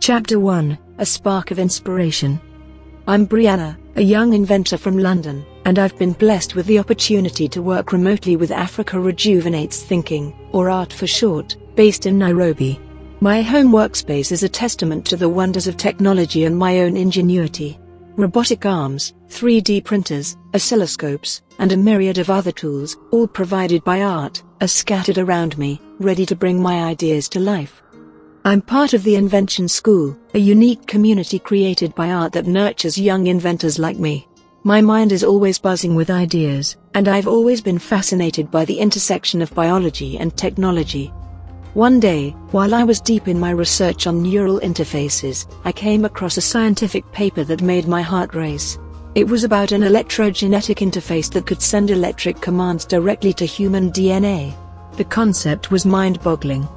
Chapter 1, A Spark of Inspiration. I'm Briana, a young inventor from London, and I've been blessed with the opportunity to work remotely with Africa Rejuvenates Thinking, or ART for short, based in Nairobi. My home workspace is a testament to the wonders of technology and my own ingenuity. Robotic arms, 3D printers, oscilloscopes, and a myriad of other tools, all provided by ART, are scattered around me, ready to bring my ideas to life. I'm part of the Invention School, a unique community created by ART that nurtures young inventors like me. My mind is always buzzing with ideas, and I've always been fascinated by the intersection of biology and technology. One day, while I was deep in my research on neural interfaces, I came across a scientific paper that made my heart race. It was about an electrogenetic interface that could send electric commands directly to human DNA. The concept was mind-boggling.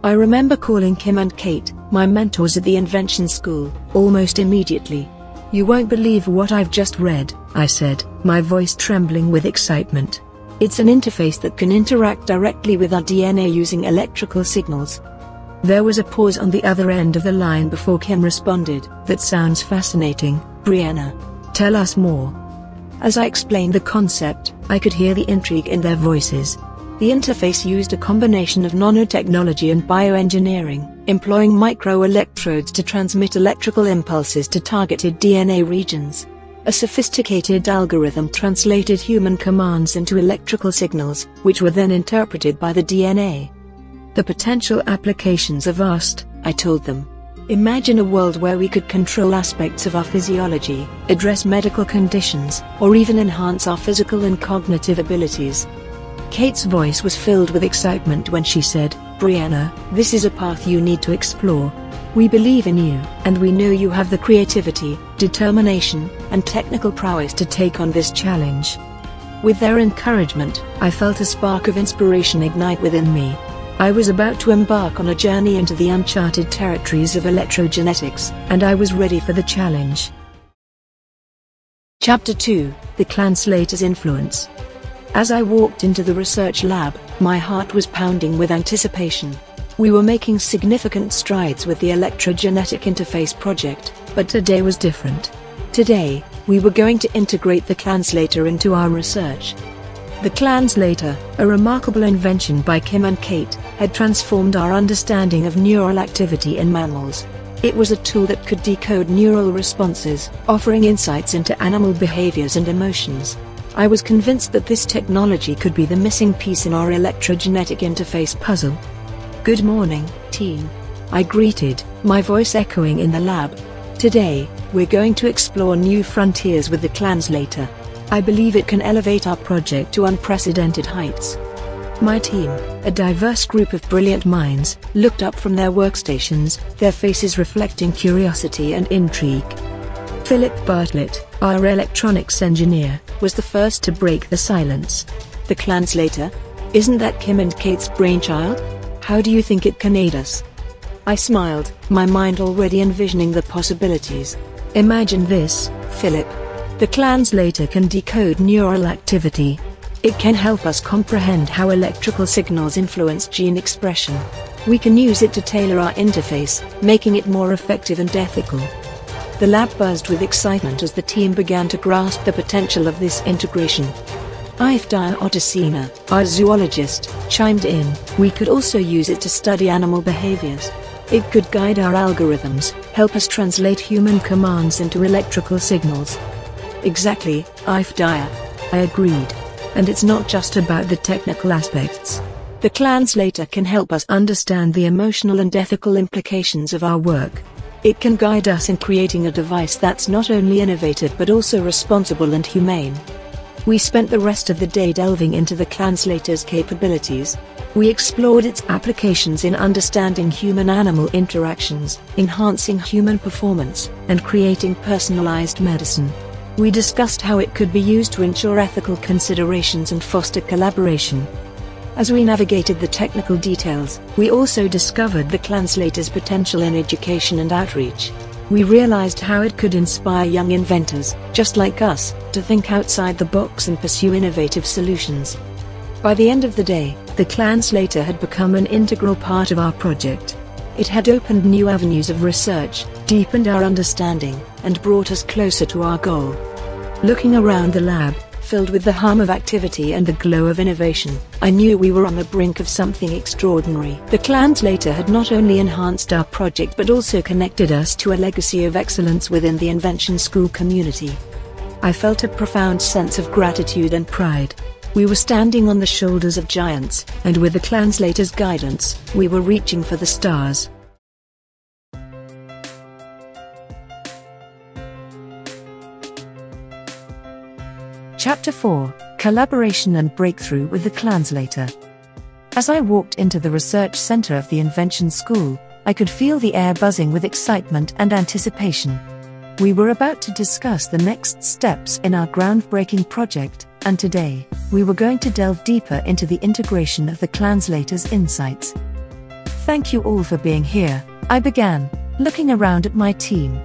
I remember calling Kim and Kate, my mentors at the Invention School, almost immediately. "You won't believe what I've just read," I said, my voice trembling with excitement. "It's an interface that can interact directly with our DNA using electrical signals." There was a pause on the other end of the line before Kim responded, "That sounds fascinating, Briana. Tell us more." As I explained the concept, I could hear the intrigue in their voices. The interface used a combination of nanotechnology and bioengineering, employing microelectrodes to transmit electrical impulses to targeted DNA regions. A sophisticated algorithm translated human commands into electrical signals, which were then interpreted by the DNA. The potential applications are vast, I told them. Imagine a world where we could control aspects of our physiology, address medical conditions, or even enhance our physical and cognitive abilities. Kate's voice was filled with excitement when she said, "Briana, this is a path you need to explore. We believe in you, and we know you have the creativity, determination, and technical prowess to take on this challenge." With their encouragement, I felt a spark of inspiration ignite within me. I was about to embark on a journey into the uncharted territories of electrogenetics, and I was ready for the challenge. Chapter 2, The Translator's Influence. As I walked into the research lab, my heart was pounding with anticipation. We were making significant strides with the electrogenetic interface project, but today was different. Today, we were going to integrate the translator into our research. The translator, a remarkable invention by Kim and Kate, had transformed our understanding of neural activity in mammals. It was a tool that could decode neural responses, offering insights into animal behaviors and emotions. I was convinced that this technology could be the missing piece in our electrogenetic interface puzzle. "Good morning, team," I greeted, my voice echoing in the lab. "Today, we're going to explore new frontiers with the translator. I believe it can elevate our project to unprecedented heights." My team, a diverse group of brilliant minds, looked up from their workstations, their faces reflecting curiosity and intrigue. Philip Bartlett, our electronics engineer, was the first to break the silence. "The translator? Isn't that Kim and Kate's brainchild? How do you think it can aid us?" I smiled, my mind already envisioning the possibilities. "Imagine this, Philip. The translator can decode neural activity. It can help us comprehend how electrical signals influence gene expression. We can use it to tailor our interface, making it more effective and ethical." The lab buzzed with excitement as the team began to grasp the potential of this integration. Ifdaya Otacina, our zoologist, chimed in, "We could also use it to study animal behaviors. It could guide our algorithms, help us translate human commands into electrical signals." "Exactly, Ifdaya," I agreed. "And it's not just about the technical aspects. The translator can help us understand the emotional and ethical implications of our work. It can guide us in creating a device that's not only innovative but also responsible and humane." We spent the rest of the day delving into the translator's capabilities. We explored its applications in understanding human-animal interactions, enhancing human performance, and creating personalized medicine. We discussed how it could be used to ensure ethical considerations and foster collaboration. As we navigated the technical details, we also discovered the translator's potential in education and outreach. We realized how it could inspire young inventors, just like us, to think outside the box and pursue innovative solutions. By the end of the day, the translator had become an integral part of our project. It had opened new avenues of research, deepened our understanding, and brought us closer to our goal. Looking around the lab, filled with the hum of activity and the glow of innovation, I knew we were on the brink of something extraordinary. The translator had not only enhanced our project but also connected us to a legacy of excellence within the Invention School community. I felt a profound sense of gratitude and pride. We were standing on the shoulders of giants, and with the translator's guidance, we were reaching for the stars. Chapter 4: Collaboration and Breakthrough with the Translator. As I walked into the research center of the Invention School, I could feel the air buzzing with excitement and anticipation. We were about to discuss the next steps in our groundbreaking project, and today, we were going to delve deeper into the integration of the translator's insights. Thank you all for being here, I began, looking around at my team.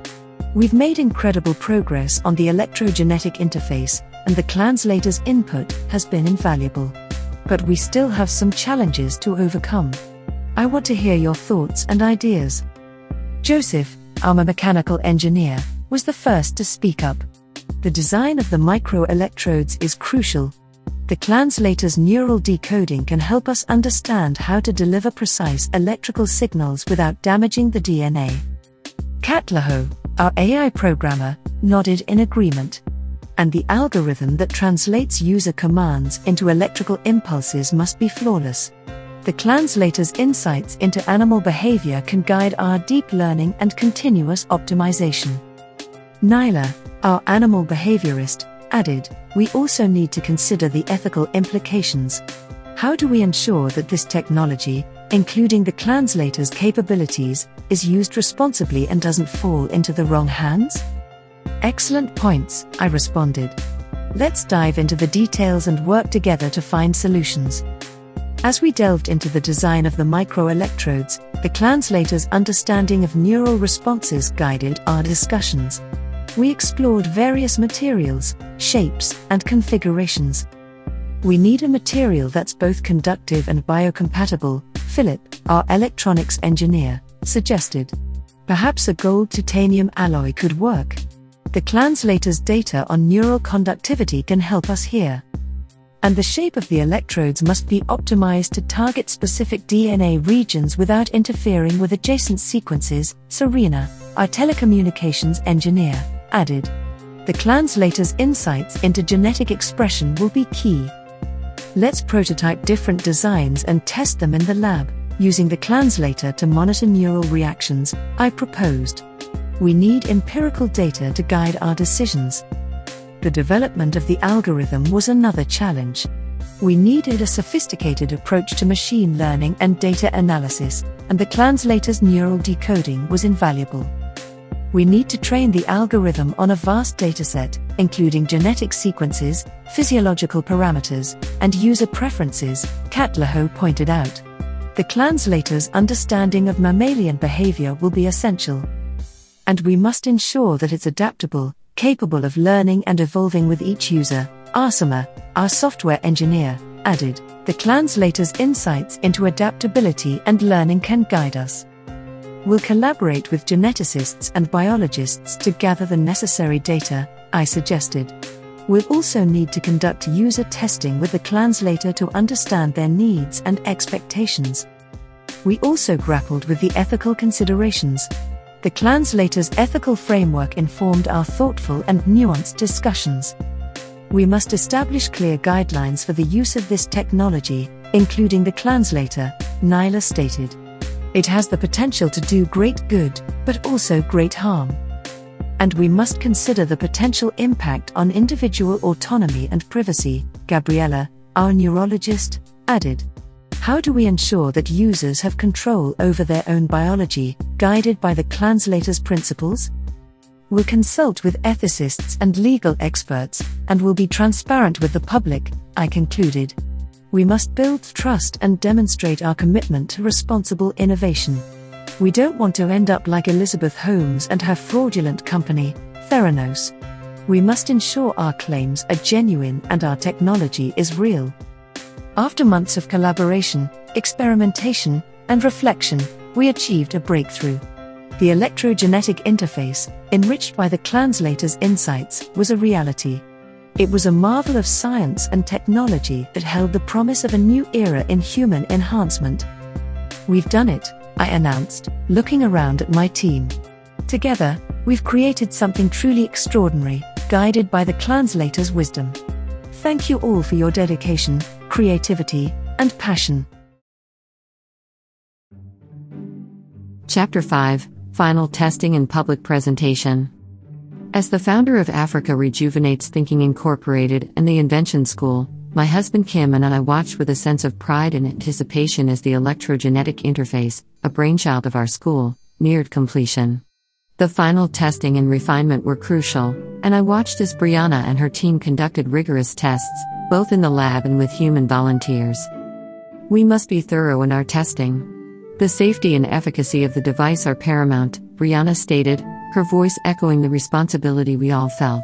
We've made incredible progress on the electrogenetic interface, and the translator's input has been invaluable. But we still have some challenges to overcome. I want to hear your thoughts and ideas. Joseph, our mechanical engineer, was the first to speak up. The design of the microelectrodes is crucial. The translator's neural decoding can help us understand how to deliver precise electrical signals without damaging the DNA. Katlaho, our AI programmer, nodded in agreement. And the algorithm that translates user commands into electrical impulses must be flawless. The translator's insights into animal behavior can guide our deep learning and continuous optimization. Nyla, our animal behaviorist, added, we also need to consider the ethical implications. How do we ensure that this technology, including the translator's capabilities, is used responsibly and doesn't fall into the wrong hands? Excellent points, I responded. Let's dive into the details and work together to find solutions. As we delved into the design of the microelectrodes, the translator's understanding of neural responses guided our discussions. We explored various materials, shapes, and configurations. We need a material that's both conductive and biocompatible, Philip, our electronics engineer, suggested. Perhaps a gold-titanium alloy could work. The translator's data on neural conductivity can help us here. And the shape of the electrodes must be optimized to target specific DNA regions without interfering with adjacent sequences, Serena, our telecommunications engineer, added. The translator's insights into genetic expression will be key. Let's prototype different designs and test them in the lab, using the translator to monitor neural reactions, I proposed. We need empirical data to guide our decisions. The development of the algorithm was another challenge. We needed a sophisticated approach to machine learning and data analysis, and the translator's neural decoding was invaluable. We need to train the algorithm on a vast dataset, including genetic sequences, physiological parameters, and user preferences, Katlaho pointed out. The translator's understanding of mammalian behavior will be essential. And we must ensure that it's adaptable, capable of learning and evolving with each user, Asama, our software engineer, added. The translator's insights into adaptability and learning can guide us. We'll collaborate with geneticists and biologists to gather the necessary data, I suggested. We'll also need to conduct user testing with the translator to understand their needs and expectations. We also grappled with the ethical considerations. The translator's ethical framework informed our thoughtful and nuanced discussions. We must establish clear guidelines for the use of this technology, including the translator, Nyla stated. It has the potential to do great good, but also great harm. And we must consider the potential impact on individual autonomy and privacy, Gabriella, our neurologist, added. How do we ensure that users have control over their own biology, guided by the translator's principles? We'll consult with ethicists and legal experts, and will be transparent with the public, I concluded. We must build trust and demonstrate our commitment to responsible innovation. We don't want to end up like Elizabeth Holmes and her fraudulent company, Theranos. We must ensure our claims are genuine and our technology is real. After months of collaboration, experimentation, and reflection, we achieved a breakthrough. The electrogenetic interface, enriched by the translator's insights, was a reality. It was a marvel of science and technology that held the promise of a new era in human enhancement. "We've done it," I announced, looking around at my team. "Together, we've created something truly extraordinary, guided by the translator's wisdom. Thank you all for your dedication, creativity, and passion." Chapter 5, Final Testing and Public Presentation. As the founder of Africa Rejuvenates Thinking Incorporated and the Invention School, my husband Kim and I watched with a sense of pride and anticipation as the electrogenetic interface, a brainchild of our school, neared completion. The final testing and refinement were crucial, and I watched as Briana and her team conducted rigorous tests, both in the lab and with human volunteers. "We must be thorough in our testing. The safety and efficacy of the device are paramount," Briana stated, her voice echoing the responsibility we all felt.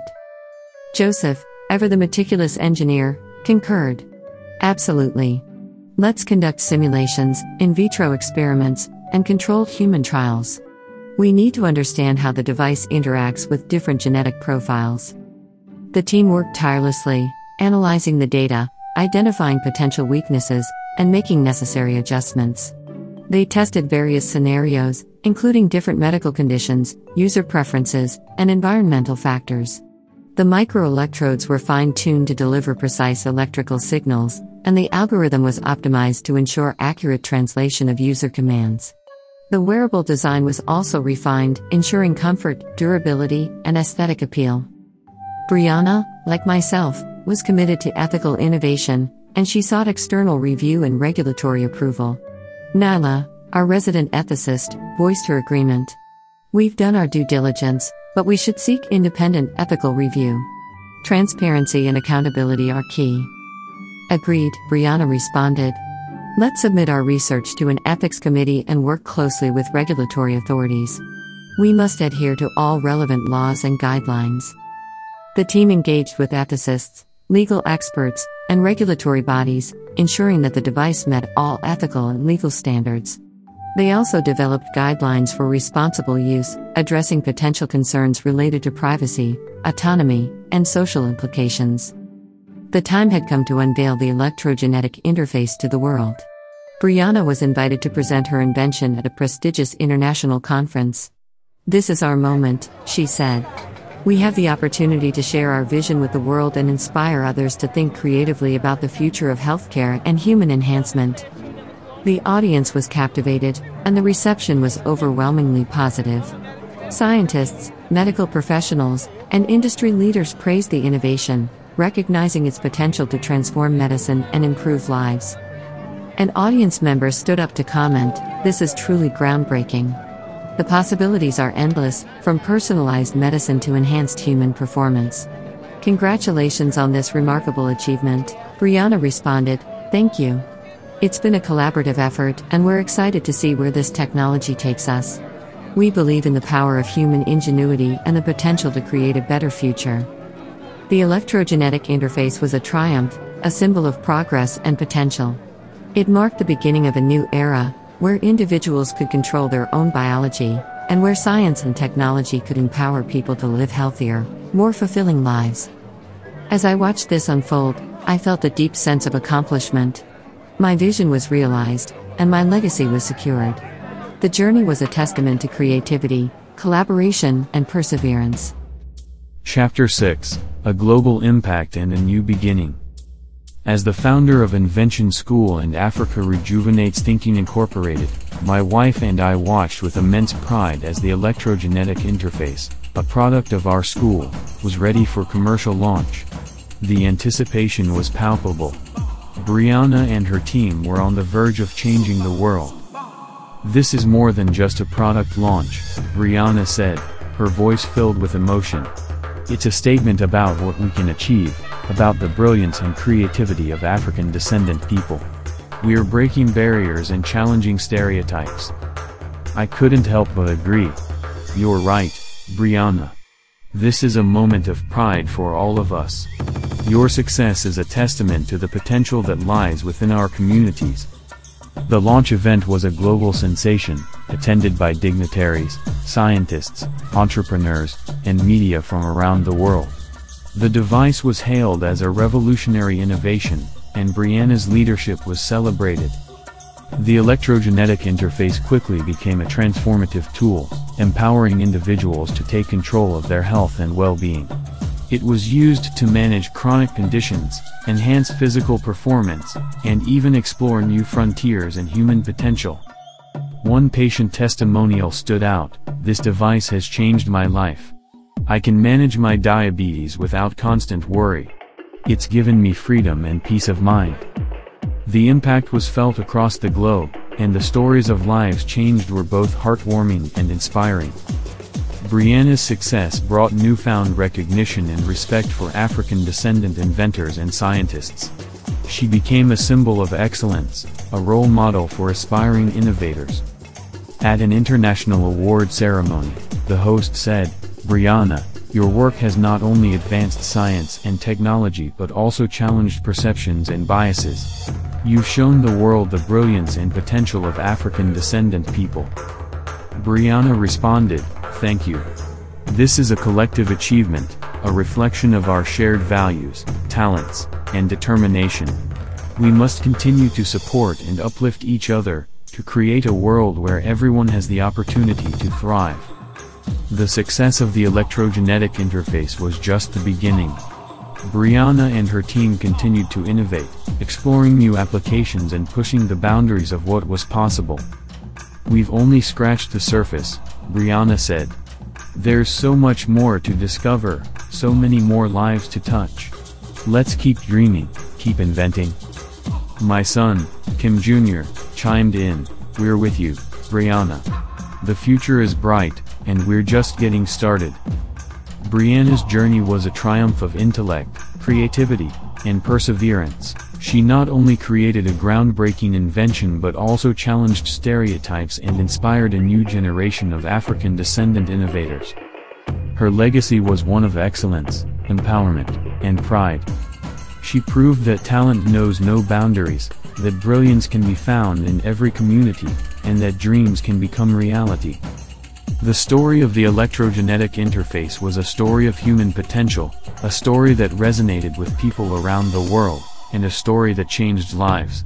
Joseph, ever the meticulous engineer, concurred. "Absolutely. Let's conduct simulations, in vitro experiments, and controlled human trials. We need to understand how the device interacts with different genetic profiles." The team worked tirelessly, analyzing the data, identifying potential weaknesses, and making necessary adjustments. They tested various scenarios, including different medical conditions, user preferences, and environmental factors. The microelectrodes were fine-tuned to deliver precise electrical signals, and the algorithm was optimized to ensure accurate translation of user commands. The wearable design was also refined, ensuring comfort, durability, and aesthetic appeal. Briana, like myself, was committed to ethical innovation, and she sought external review and regulatory approval. Nyla, our resident ethicist, voiced her agreement. "We've done our due diligence, but we should seek independent ethical review. Transparency and accountability are key." "Agreed," Briana responded. "Let's submit our research to an ethics committee and work closely with regulatory authorities. We must adhere to all relevant laws and guidelines." The team engaged with ethicists, legal experts, and regulatory bodies, ensuring that the device met all ethical and legal standards. They also developed guidelines for responsible use, addressing potential concerns related to privacy, autonomy, and social implications. The time had come to unveil the electrogenetic interface to the world. Briana was invited to present her invention at a prestigious international conference. "This is our moment," she said. "We have the opportunity to share our vision with the world and inspire others to think creatively about the future of healthcare and human enhancement." The audience was captivated, and the reception was overwhelmingly positive. Scientists, medical professionals, and industry leaders praised the innovation, recognizing its potential to transform medicine and improve lives. And audience members stood up to comment, "This is truly groundbreaking. The possibilities are endless, from personalized medicine to enhanced human performance." "Congratulations on this remarkable achievement," Briana responded. "Thank you. It's been a collaborative effort, and we're excited to see where this technology takes us. We believe in the power of human ingenuity and the potential to create a better future." The electrogenetic interface was a triumph, a symbol of progress and potential. It marked the beginning of a new era, where individuals could control their own biology, and where science and technology could empower people to live healthier, more fulfilling lives. As I watched this unfold, I felt a deep sense of accomplishment. My vision was realized, and my legacy was secured. The journey was a testament to creativity, collaboration, and perseverance. Chapter 6, A Global Impact and a New Beginning. As the founder of Invention School and Africa Rejuvenates Thinking Incorporated, my wife and I watched with immense pride as the electrogenetic interface, a product of our school, was ready for commercial launch. The anticipation was palpable. Briana and her team were on the verge of changing the world. "This is more than just a product launch," Briana said, her voice filled with emotion. "It's a statement about what we can achieve, about the brilliance and creativity of African descendant people. We are breaking barriers and challenging stereotypes." I couldn't help but agree. "You're right, Briana. This is a moment of pride for all of us. Your success is a testament to the potential that lies within our communities." The launch event was a global sensation, attended by dignitaries, scientists, entrepreneurs, and media from around the world. The device was hailed as a revolutionary innovation, and Briana's leadership was celebrated. The electrogenetic interface quickly became a transformative tool, empowering individuals to take control of their health and well-being. It was used to manage chronic conditions, enhance physical performance, and even explore new frontiers in human potential. One patient testimonial stood out: "This device has changed my life. I can manage my diabetes without constant worry. It's given me freedom and peace of mind." The impact was felt across the globe, and the stories of lives changed were both heartwarming and inspiring. Briana's success brought newfound recognition and respect for African-descendant inventors and scientists. She became a symbol of excellence, a role model for aspiring innovators. At an international award ceremony, the host said, "Briana, your work has not only advanced science and technology but also challenged perceptions and biases. You've shown the world the brilliance and potential of African-descendant people." Briana responded, "Thank you. This is a collective achievement, a reflection of our shared values, talents, and determination. We must continue to support and uplift each other, to create a world where everyone has the opportunity to thrive." The success of the electrogenetic interface was just the beginning. Briana and her team continued to innovate, exploring new applications and pushing the boundaries of what was possible. "We've only scratched the surface," Briana said. "There's so much more to discover, so many more lives to touch. Let's keep dreaming, keep inventing." My son, Kim Jr., chimed in, "We're with you, Briana. The future is bright, and we're just getting started." Briana's journey was a triumph of intellect, creativity, and perseverance. She not only created a groundbreaking invention but also challenged stereotypes and inspired a new generation of African-descendant innovators. Her legacy was one of excellence, empowerment, and pride. She proved that talent knows no boundaries, that brilliance can be found in every community, and that dreams can become reality. The story of the electrogenetic interface was a story of human potential, a story that resonated with people around the world, and a story that changed lives.